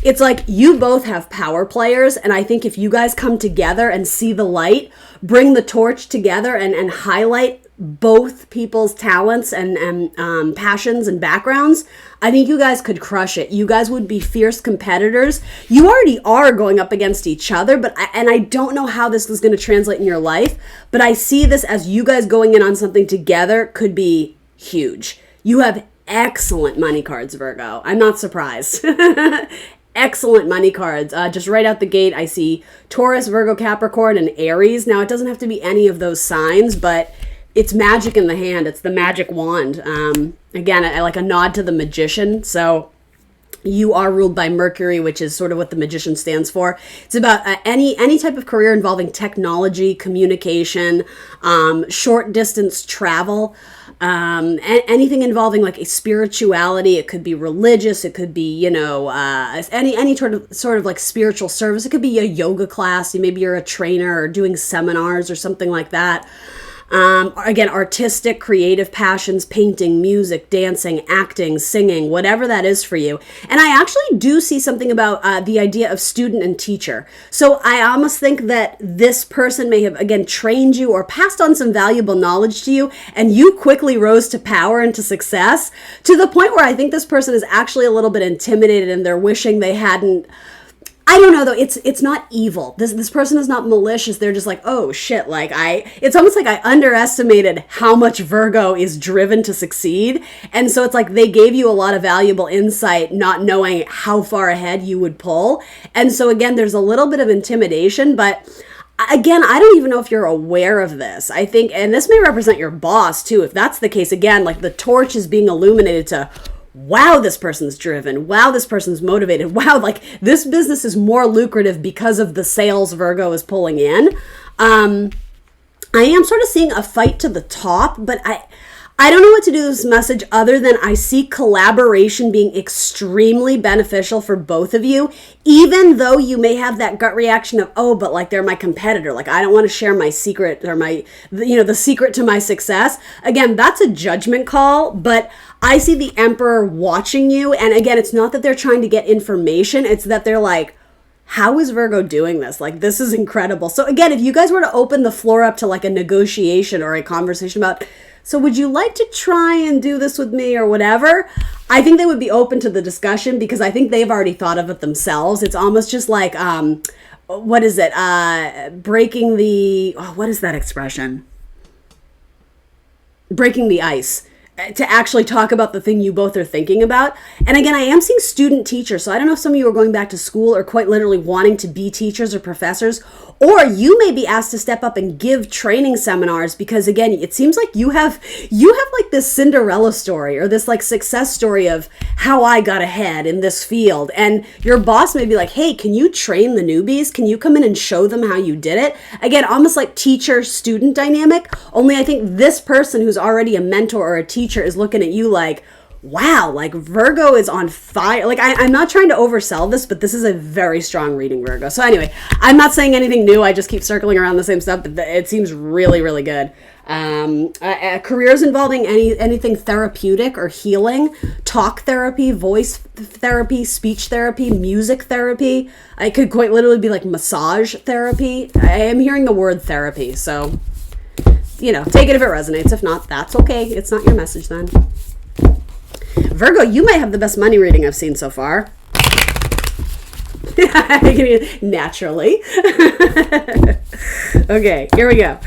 It's like you both have power players, and I think if you guys come together and see the light, bring the torch together and highlight both people's talents and passions and backgrounds, I think you guys could crush it. You guys would be fierce competitors. You already are going up against each other, but I don't know how this is going to translate in your life, but I see this as you guys going in on something together could be huge. You have excellent money cards, Virgo. I'm not surprised. Excellent money cards. Just right out the gate, I see Taurus, Virgo, Capricorn, and Aries. Now, it doesn't have to be any of those signs, but it's magic in the hand. It's the magic wand. Again, I like a nod to the magician. So you are ruled by Mercury, which is sort of what the magician stands for. It's about any type of career involving technology, communication, short distance travel, anything involving like a spirituality. It could be religious. It could be, any sort of like spiritual service. It could be a yoga class. Maybe you're a trainer or doing seminars or something like that. Again, artistic, creative passions, painting, music, dancing, acting, singing, whatever that is for you. And I actually do see something about the idea of student and teacher. So I almost think that this person may have, again, trained you or passed on some valuable knowledge to you, and you quickly rose to power and to success to the point where I think this person is actually a little bit intimidated and they're wishing they hadn't. I don't know though. It's not evil. This person is not malicious. They're just like, oh shit. Like it's almost like I underestimated how much Virgo is driven to succeed. And so it's like they gave you a lot of valuable insight, not knowing how far ahead you would pull. And so again, there's a little bit of intimidation, but again, I don't even know if you're aware of this. I think, and this may represent your boss too. If that's the case, again, like the torch is being illuminated to, wow, this person's driven. Wow, this person's motivated. Wow, like this business is more lucrative because of the sales Virgo is pulling in. I am sort of seeing a fight to the top, but I don't know what to do with this message other than I see collaboration being extremely beneficial for both of you, even though you may have that gut reaction of, oh, but like they're my competitor. Like I don't want to share my secret or the secret to my success. Again, that's a judgment call, but I see the Emperor watching you. And again, it's not that they're trying to get information. It's that they're like, how is Virgo doing this? Like, this is incredible. So again, if you guys were to open the floor up to like a negotiation or a conversation about, so would you like to try and do this with me or whatever? I think they would be open to the discussion because I think they've already thought of it themselves. It's almost just like, what is it? Breaking the, what is that expression? breaking the ice, to actually talk about the thing you both are thinking about. And again, I am seeing student teacher. So I don't know if some of you are going back to school or quite literally wanting to be teachers or professors, or you may be asked to step up and give training seminars, because again, it seems like you have like this Cinderella story or this like success story of how I got ahead in this field. And your boss may be like, hey, can you train the newbies? Can you come in and show them how you did it? Again, almost like teacher student dynamic, only I think this person who's already a mentor or a teacher is looking at you like, wow, like Virgo is on fire. Like I'm not trying to oversell this, but this is a very strong reading, Virgo. So anyway, I'm not saying anything new. I just keep circling around the same stuff, but it seems really, really good. Careers involving anything therapeutic or healing, talk therapy, voice therapy, speech therapy, music therapy. I could quite literally be like massage therapy. I am hearing the word therapy, so take it if it resonates. If not, that's okay. It's not your message then. Virgo, you might have the best money reading I've seen so far. Naturally. Okay, here we go.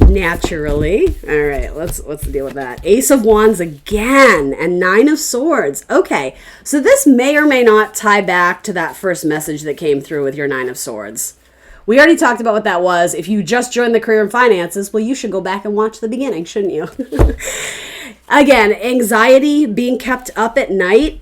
Naturally. All right, what's the deal with that? Ace of Wands again and Nine of Swords. Okay, so this may or may not tie back to that first message that came through with your Nine of Swords. We already talked about what that was. If you just joined the career and finances, well, you should go back and watch the beginning, shouldn't you? Again, anxiety, being kept up at night.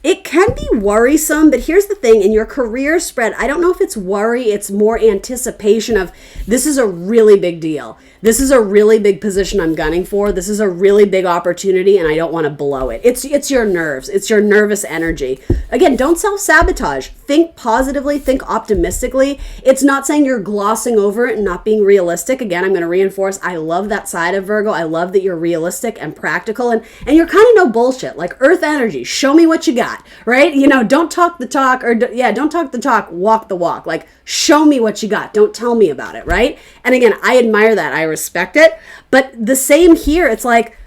It can be worrisome, but here's the thing. In your career spread, I don't know if it's worry. It's more anticipation of this is a really big deal. This is a really big position I'm gunning for. This is a really big opportunity, and I don't want to blow it. It's your nerves. It's your nervous energy. Again, don't self-sabotage. Think positively. Think optimistically. It's not saying you're glossing over it and not being realistic. Again, I'm going to reinforce, I love that side of Virgo. I love that you're realistic and practical, and you're kind of no bullshit. Like earth energy. Show me what you got, right? Don't talk the talk, or don't talk the talk, walk the walk. Like, show me what you got. Don't tell me about it, right? And again, I admire that. I respect it. But the same here. It's like,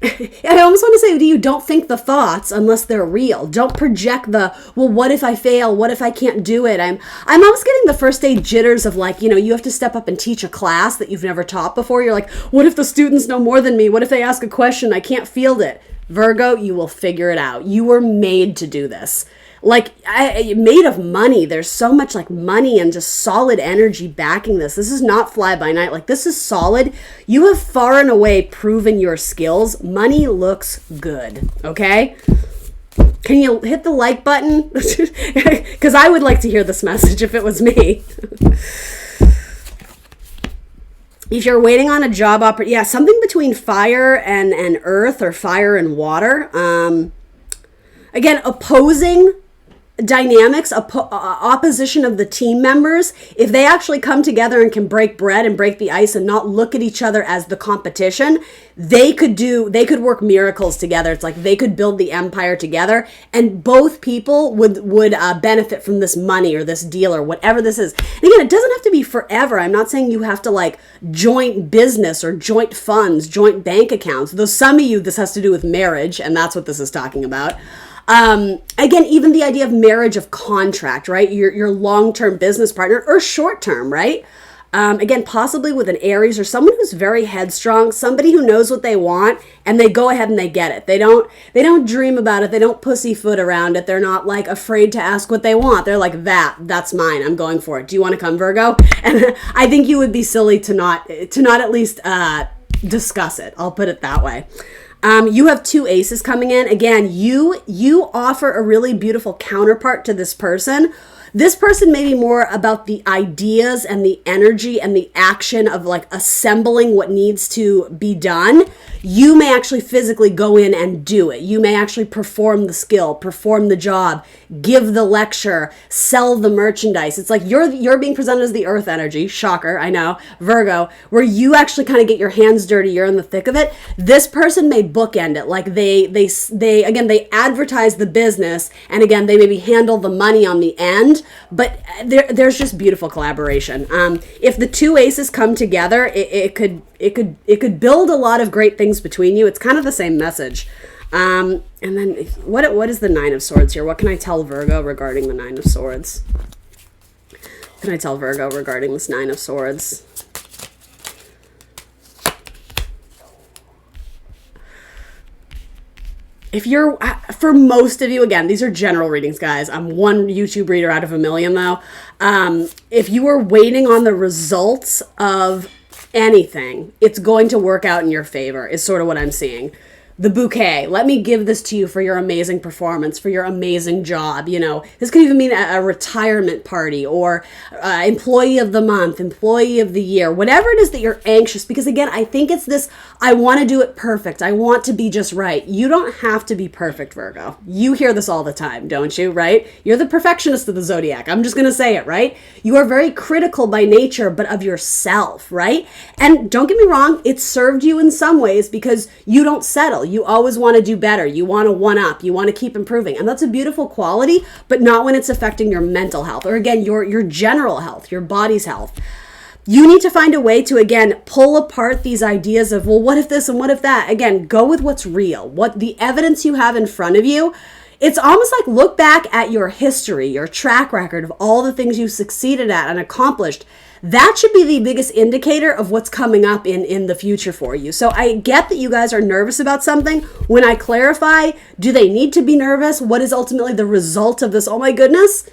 I almost want to say to you, don't think the thoughts unless they're real. Don't project the, well, what if I fail? What if I can't do it? I'm almost getting the first day jitters of like, you have to step up and teach a class that you've never taught before. You're like, what if the students know more than me? What if they ask a question? I can't field it. Virgo, you will figure it out. You were made to do this. Like, made of money. There's so much like money and just solid energy backing this. This is not fly by night. Like, this is solid. You have far and away proven your skills. Money looks good. Okay? Can you hit the like button? Because I would like to hear this message if it was me. If you're waiting on a job opportunity, something between fire and earth, or fire and water. Again, opposing dynamics, opposition of the team members. If they actually come together and can break bread and break the ice and not look at each other as the competition, they could work miracles together. It's like they could build the empire together, and both people would benefit from this money or this deal or whatever this is. And again, it doesn't have to be forever. I'm not saying you have to like joint business or joint funds, joint bank accounts. Though some of you, this has to do with marriage, and that's what this is talking about. Again, even the idea of marriage of contract, right? Your long-term business partner, or short-term, right? Again, possibly with an Aries or someone who's very headstrong, somebody who knows what they want and they go ahead and they get it. They don't dream about it. They don't pussyfoot around it. They're not like afraid to ask what they want. They're like, that's mine. I'm going for it. Do you want to come, Virgo? And I think you would be silly to not at least discuss it. I'll put it that way. You have two aces coming in. Again, you offer a really beautiful counterpart to this person. This person may be more about the ideas and the energy and the action of like assembling what needs to be done. You may actually physically go in and do it. You may actually perform the skill, perform the job, give the lecture, sell the merchandise. It's like you're being presented as the earth energy. Shocker, I know. Virgo, where you actually kind of get your hands dirty. You're in the thick of it. This person may bookend it. Like they advertise the business, and again, they maybe handle the money on the end. But there's just beautiful collaboration. If the two aces come together, it could build a lot of great things between you. It's kind of the same message. And then what is the Nine of Swords here? What can I tell Virgo regarding the Nine of Swords? What can I tell Virgo regarding this Nine of Swords? if you're, for most of you, again, these are general readings, guys. I'm one YouTube reader out of a million, though. If you are waiting on the results of anything, it's going to work out in your favor, is sort of what I'm seeing. The bouquet. Let me give this to you for your amazing performance, for your amazing job. You know, this could even mean a retirement party or employee of the month, employee of the year, whatever it is that you're anxious. Because again, I think it's this, I want to do it perfect. I want to be just right. You don't have to be perfect, Virgo. You hear this all the time, don't you? Right? You're the perfectionist of the zodiac. I'm just going to say it, right? You are very critical by nature, but of yourself, right? And don't get me wrong, it served you in some ways because you don't settle. You always want to do better. You want to one up. You want to keep improving. And that's a beautiful quality, but not when it's affecting your mental health or, again, your general health, your body's health. You need to find a way to, again, pull apart these ideas of, well, what if this and what if that? Again, go with what's real, what the evidence you have in front of you. It's almost like look back at your history, your track record of all the things you succeeded at and accomplished. That should be the biggest indicator of what's coming up in the future for you. So I get that you guys are nervous about something. When I clarify, do they need to be nervous? What is ultimately the result of this? Oh my goodness.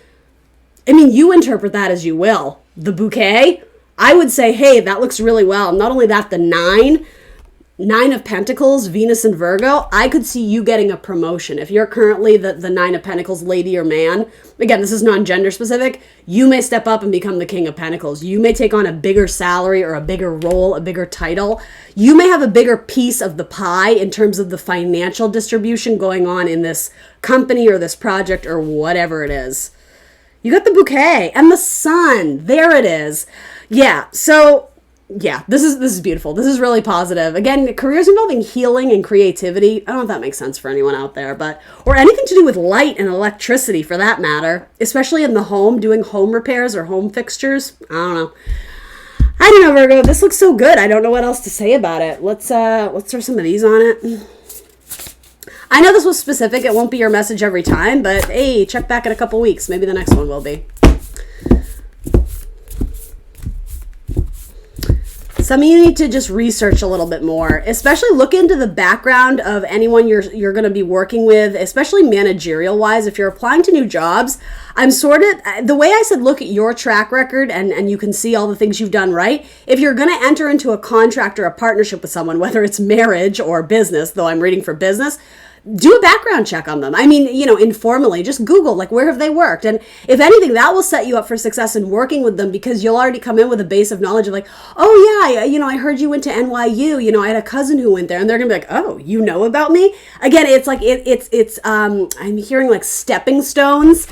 I mean, you interpret that as you will. The bouquet, I would say, hey, that looks really well. Not only that, the Nine of Pentacles, Venus and Virgo, I could see you getting a promotion. If you're currently the Nine of Pentacles lady or man, again, this is non-gender specific, you may step up and become the King of Pentacles. You may take on a bigger salary or a bigger role, a bigger title. You may have a bigger piece of the pie in terms of the financial distribution going on in this company or this project or whatever it is. You got the bouquet and the sun. There it is. Yeah, so... yeah, this is beautiful. This is really positive. Again, careers involving healing and creativity. I don't know if that makes sense for anyone out there, but, or anything to do with light and electricity for that matter, especially in the home, doing home repairs or home fixtures. I don't know, Virgo. This looks so good. I don't know what else to say about it. Let's throw some of these on it. I know this was specific. It won't be your message every time, but hey, check back in a couple weeks. Maybe the next one will be. Some of you need to just research a little bit more, especially look into the background of anyone you're going to be working with, especially managerial wise. If you're applying to new jobs, I'm sort of, the way I said, look at your track record and you can see all the things you've done right. If you're going to enter into a contract or a partnership with someone, whether it's marriage or business, though I'm reading for business, do a background check on them. I mean, informally, just Google, like, where have they worked? And if anything, that will set you up for success in working with them because you'll already come in with a base of knowledge of like, oh yeah, I heard you went to NYU, I had a cousin who went there, and they're going to be like, oh, you know about me? Again, it's like, I'm hearing like stepping stones.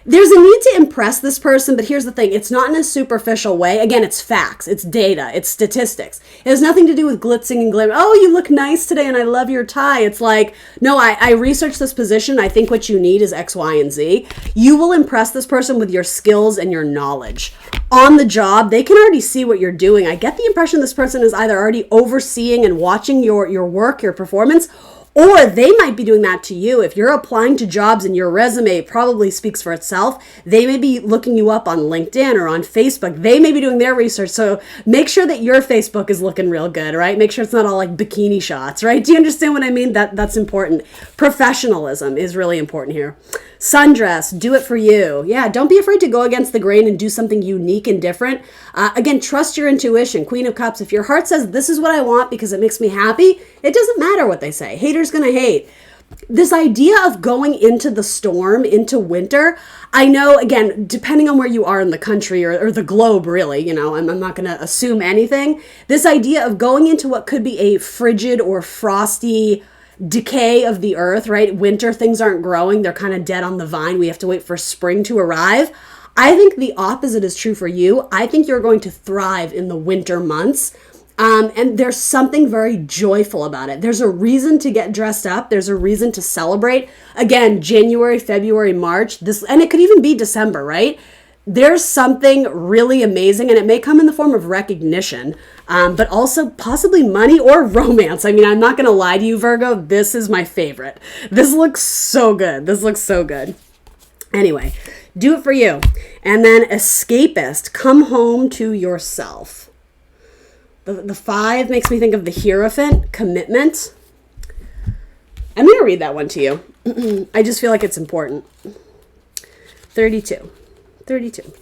There's a need to impress this person, but here's the thing. It's not in a superficial way. Again, it's facts. It's data. It's statistics. It has nothing to do with glitzing and glamour. Oh, you look nice today and I love your tie. It's like, no, I researched this position. I think what you need is X, Y, and Z. You will impress this person with your skills and your knowledge. On the job, they can already see what you're doing. I get the impression this person is either already overseeing and watching your work, your performance, or they might be doing that to you. If you're applying to jobs and your resume probably speaks for itself, they may be looking you up on LinkedIn or on Facebook. They may be doing their research. So make sure that your Facebook is looking real good, right? Make sure it's not all like bikini shots, right? Do you understand what I mean? That's important. Professionalism is really important here. Sundress, do it for you. Yeah, don't be afraid to go against the grain and do something unique and different. Again, trust your intuition. Queen of Cups, if your heart says this is what I want because it makes me happy, it doesn't matter what they say. Haters gonna hate. This idea of going into the storm, into winter, I know, again, depending on where you are in the country or the globe, really, I'm not going to assume anything. This idea of going into what could be a frigid or frosty decay of the earth, right? Winter, things aren't growing. They're kind of dead on the vine. We have to wait for spring to arrive. I think the opposite is true for you. I think you're going to thrive in the winter months. And there's something very joyful about it. There's a reason to get dressed up. There's a reason to celebrate. Again, January, February, March, and it could even be December, right? There's something really amazing, and it may come in the form of recognition, but also possibly money or romance. I mean, I'm not going to lie to you, Virgo. This is my favorite. This looks so good. This looks so good. Anyway, do it for you. And then escapist, come home to yourself. The 5 makes me think of the Hierophant, commitment. I'm going to read that one to you. I just feel like it's important. 32. 32.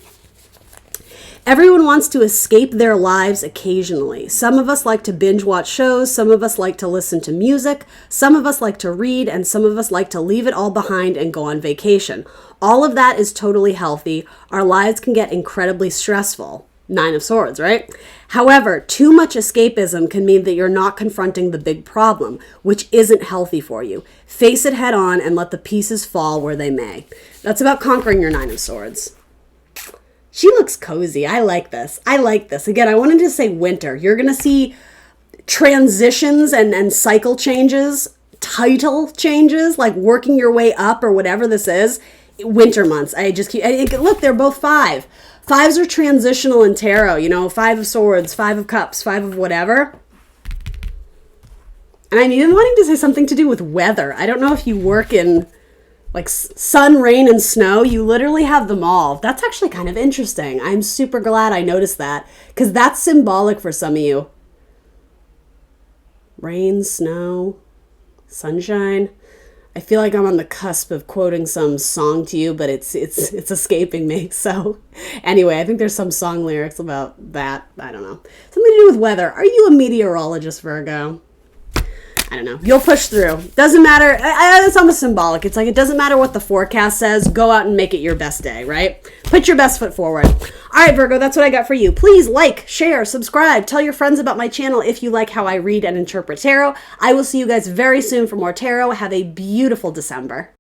Everyone wants to escape their lives occasionally. Some of us like to binge watch shows, some of us like to listen to music, some of us like to read, and some of us like to leave it all behind and go on vacation. All of that is totally healthy. Our lives can get incredibly stressful. 9 of Swords, right? However, too much escapism can mean that you're not confronting the big problem, which isn't healthy for you. Face it head on and let the pieces fall where they may. That's about conquering your 9 of Swords. She looks cozy. I like this. I like this. Again, I wanted to say winter. You're going to see transitions and cycle changes, title changes, like working your way up or whatever this is. Winter months. Look, they're both 5. 5s are transitional in tarot. You know, 5 of Swords, 5 of Cups, 5 of whatever. And I'm even wanting to say something to do with weather. I don't know if you work in like sun, rain, and snow. You literally have them all. That's actually kind of interesting. I'm super glad I noticed that because that's symbolic for some of you. Rain, snow, sunshine. I feel like I'm on the cusp of quoting some song to you, but it's escaping me. So anyway, I think there's some song lyrics about that. I don't know. Something to do with weather. Are you a meteorologist, Virgo? I don't know. You'll push through. Doesn't matter. It's almost symbolic. It's like it doesn't matter what the forecast says. Go out and make it your best day, right? Put your best foot forward. All right, Virgo, that's what I got for you. Please like, share, subscribe. Tell your friends about my channel if you like how I read and interpret tarot. I will see you guys very soon for more tarot. Have a beautiful December.